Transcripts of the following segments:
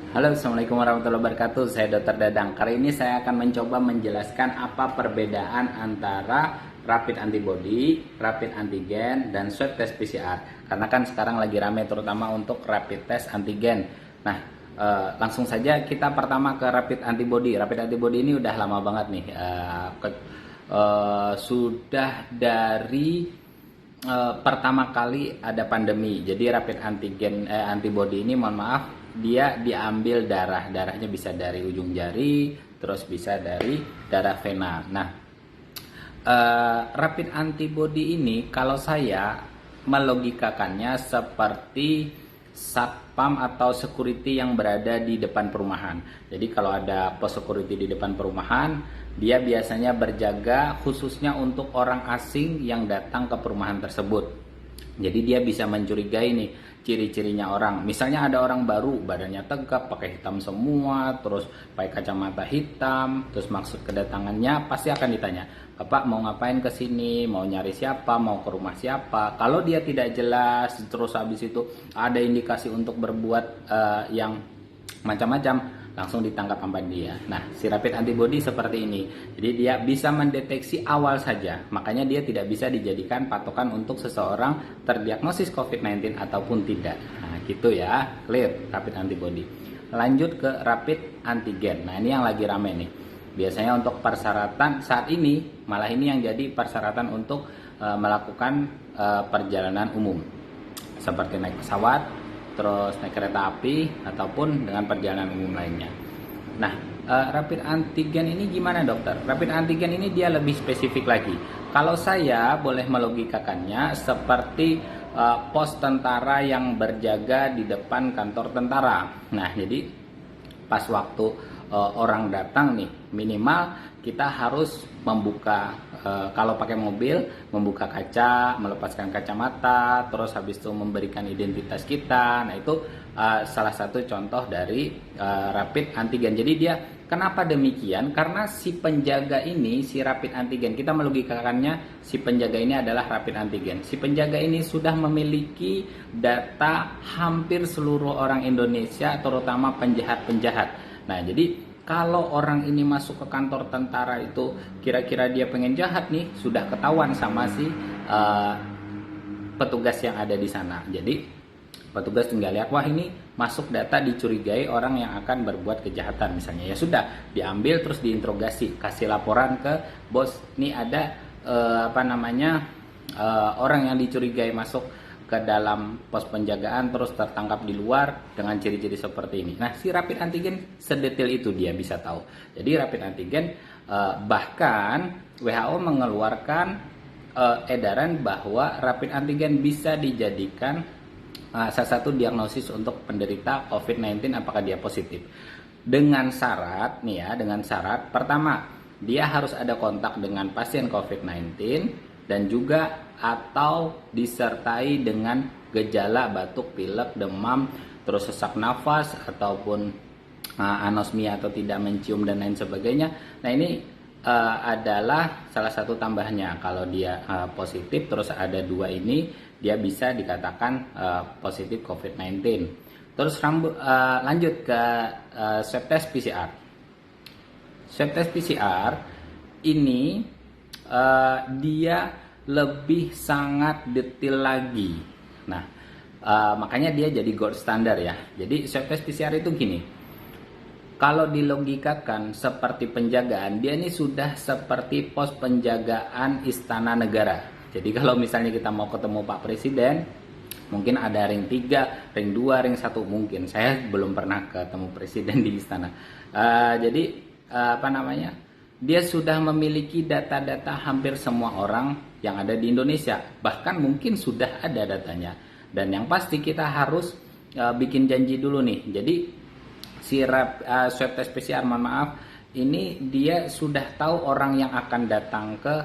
Halo, Assalamualaikum warahmatullahi wabarakatuh. Saya Dr. Dadang. Kali ini saya akan mencoba menjelaskan apa perbedaan antara rapid antibody, rapid antigen, dan swab test PCR. Karena kan sekarang lagi rame terutama untuk rapid test antigen. Nah, langsung saja kita pertama ke rapid antibody. Rapid antibody ini udah lama banget nih. Sudah dari pertama kali ada pandemi. Jadi rapid antibody ini, mohon maaf, dia diambil darahnya bisa dari ujung jari, terus bisa dari darah vena. Nah, rapid antibody ini kalau saya melogikakannya seperti satpam atau security yang berada di depan perumahan. Jadi kalau ada pos security di depan perumahan, dia biasanya berjaga khususnya untuk orang asing yang datang ke perumahan tersebut. Jadi dia bisa mencurigai nih ciri-cirinya orang. Misalnya ada orang baru, badannya tegap, pakai hitam semua, terus pakai kacamata hitam, terus maksud kedatangannya pasti akan ditanya, "Bapak mau ngapain ke sini? Mau nyari siapa? Mau ke rumah siapa?" Kalau dia tidak jelas, terus habis itu ada indikasi untuk berbuat yang macam-macam, langsung ditangkap sama dia. Nah, si rapid antibody seperti ini. Jadi dia bisa mendeteksi awal saja. Makanya dia tidak bisa dijadikan patokan untuk seseorang terdiagnosis COVID-19 ataupun tidak. Nah, gitu ya. Clear rapid antibody. Lanjut ke rapid antigen. Nah, ini yang lagi rame nih. Biasanya untuk persyaratan saat ini, malah ini yang jadi persyaratan untuk melakukan perjalanan umum. Seperti naik pesawat, terus naik kereta api, ataupun dengan perjalanan umum lainnya. Nah, rapid antigen ini gimana, dokter? Rapid antigen ini dia lebih spesifik lagi. Kalau saya boleh melogikakannya seperti pos tentara yang berjaga di depan kantor tentara. Nah, jadi pas waktu orang datang nih, minimal kita harus membuka, kalau pakai mobil, membuka kaca, melepaskan kacamata, terus habis itu memberikan identitas kita. Nah, itu salah satu contoh dari rapid antigen. Jadi dia kenapa demikian? Karena si penjaga ini, si rapid antigen, kita melogikakannya si penjaga ini adalah rapid antigen. Si penjaga ini sudah memiliki data hampir seluruh orang Indonesia, terutama penjahat-penjahat. Nah, jadi kalau orang ini masuk ke kantor tentara itu, kira-kira dia pengen jahat nih, sudah ketahuan sama si petugas yang ada di sana. Jadi petugas tinggal lihat, wah ini masuk data dicurigai orang yang akan berbuat kejahatan misalnya. Ya sudah, diambil terus diinterogasi, kasih laporan ke bos. Ini ada orang yang dicurigai masuk ke dalam pos penjagaan terus tertangkap di luar dengan ciri-ciri seperti ini. Nah, si rapid antigen sedetail itu dia bisa tahu. Jadi rapid antigen bahkan WHO mengeluarkan edaran bahwa rapid antigen bisa dijadikan salah satu diagnosis untuk penderita COVID-19 apakah dia positif. Dengan syarat nih ya, dengan syarat pertama, dia harus ada kontak dengan pasien COVID-19 dan juga atau disertai dengan gejala batuk, pilek, demam, terus sesak nafas ataupun anosmia atau tidak mencium dan lain sebagainya. Nah, ini adalah salah satu tambahnya. Kalau dia positif terus ada dua ini, dia bisa dikatakan positif COVID-19. Terus lanjut ke swab test PCR. Swab test PCR ini dia lebih sangat detail lagi. Nah, makanya dia jadi gold standard ya. Jadi swab test PCR itu gini. Kalau dilogikakan seperti penjagaan, dia ini sudah seperti pos penjagaan istana negara. Jadi kalau misalnya kita mau ketemu Pak Presiden, mungkin ada ring 3, ring 2, ring 1 mungkin. Saya belum pernah ketemu presiden di istana. Jadi dia sudah memiliki data-data hampir semua orang yang ada di Indonesia. Bahkan mungkin sudah ada datanya. Dan yang pasti kita harus bikin janji dulu nih. Jadi si swab test PCR, mohon maaf, ini dia sudah tahu orang yang akan datang ke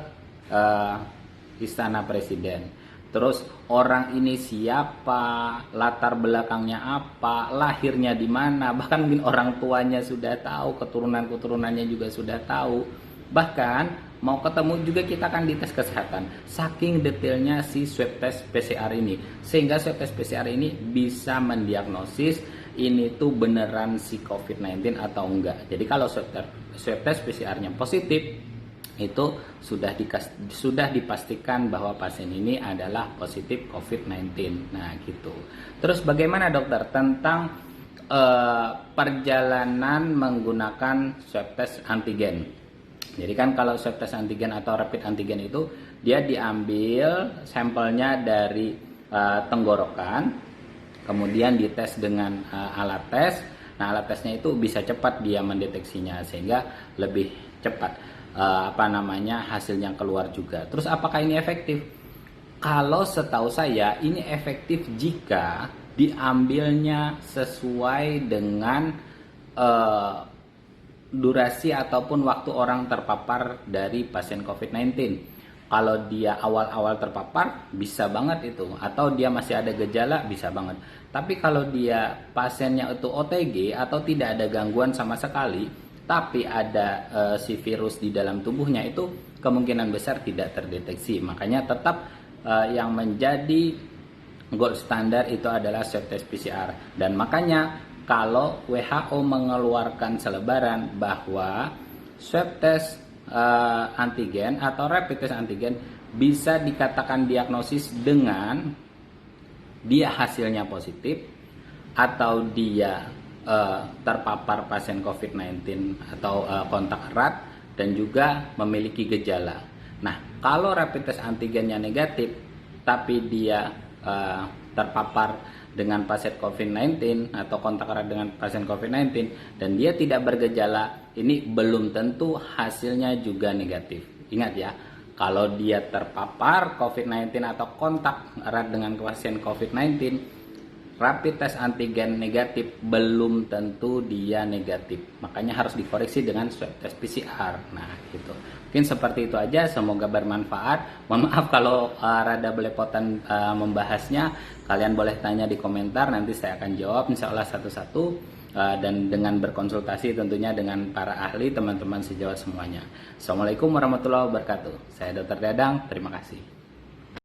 istana presiden. Terus orang ini siapa, latar belakangnya apa, lahirnya di mana, bahkan mungkin orang tuanya sudah tahu, keturunan-keturunannya juga sudah tahu. Bahkan mau ketemu juga kita akan dites kesehatan. Saking detailnya si swab test PCR ini, sehingga swab test PCR ini bisa mendiagnosis ini tuh beneran si COVID-19 atau enggak. Jadi kalau swab test PCR-nya positif, itu sudah dipastikan bahwa pasien ini adalah positif COVID-19. Nah gitu. Terus bagaimana dokter tentang perjalanan menggunakan swab test antigen? Jadi kan kalau swab test antigen atau rapid antigen itu dia diambil sampelnya dari tenggorokan, kemudian dites dengan alat tes. Nah, alat tesnya itu bisa cepat dia mendeteksinya sehingga lebih cepat hasilnya keluar juga. Terus apakah ini efektif? Kalau setahu saya ini efektif jika diambilnya sesuai dengan durasi ataupun waktu orang terpapar dari pasien COVID-19. Kalau dia awal-awal terpapar bisa banget itu, atau dia masih ada gejala bisa banget. Tapi kalau dia pasiennya itu OTG atau tidak ada gangguan sama sekali, tapi ada si virus di dalam tubuhnya, itu kemungkinan besar tidak terdeteksi. Makanya tetap yang menjadi gold standar itu adalah swab test PCR. Dan makanya kalau WHO mengeluarkan selebaran bahwa swab test antigen atau rapid test antigen bisa dikatakan diagnosis dengan dia hasilnya positif atau dia terpapar pasien COVID-19 atau kontak erat dan juga memiliki gejala. Nah, kalau rapid test antigennya negatif tapi dia terpapar dengan pasien COVID-19 atau kontak erat dengan pasien COVID-19 dan dia tidak bergejala, ini belum tentu hasilnya juga negatif. Ingat ya, kalau dia terpapar COVID-19 atau kontak erat dengan pasien COVID-19, rapid test antigen negatif belum tentu dia negatif. Makanya harus dikoreksi dengan swab test PCR. Nah, gitu. Mungkin seperti itu aja, semoga bermanfaat. Mohon maaf kalau rada belepotan membahasnya. Kalian boleh tanya di komentar, nanti saya akan jawab insya Allah satu-satu. Dan dengan berkonsultasi tentunya dengan para ahli, teman-teman sejawat semuanya. Assalamualaikum warahmatullahi wabarakatuh. Saya Dr. Dadang, terima kasih.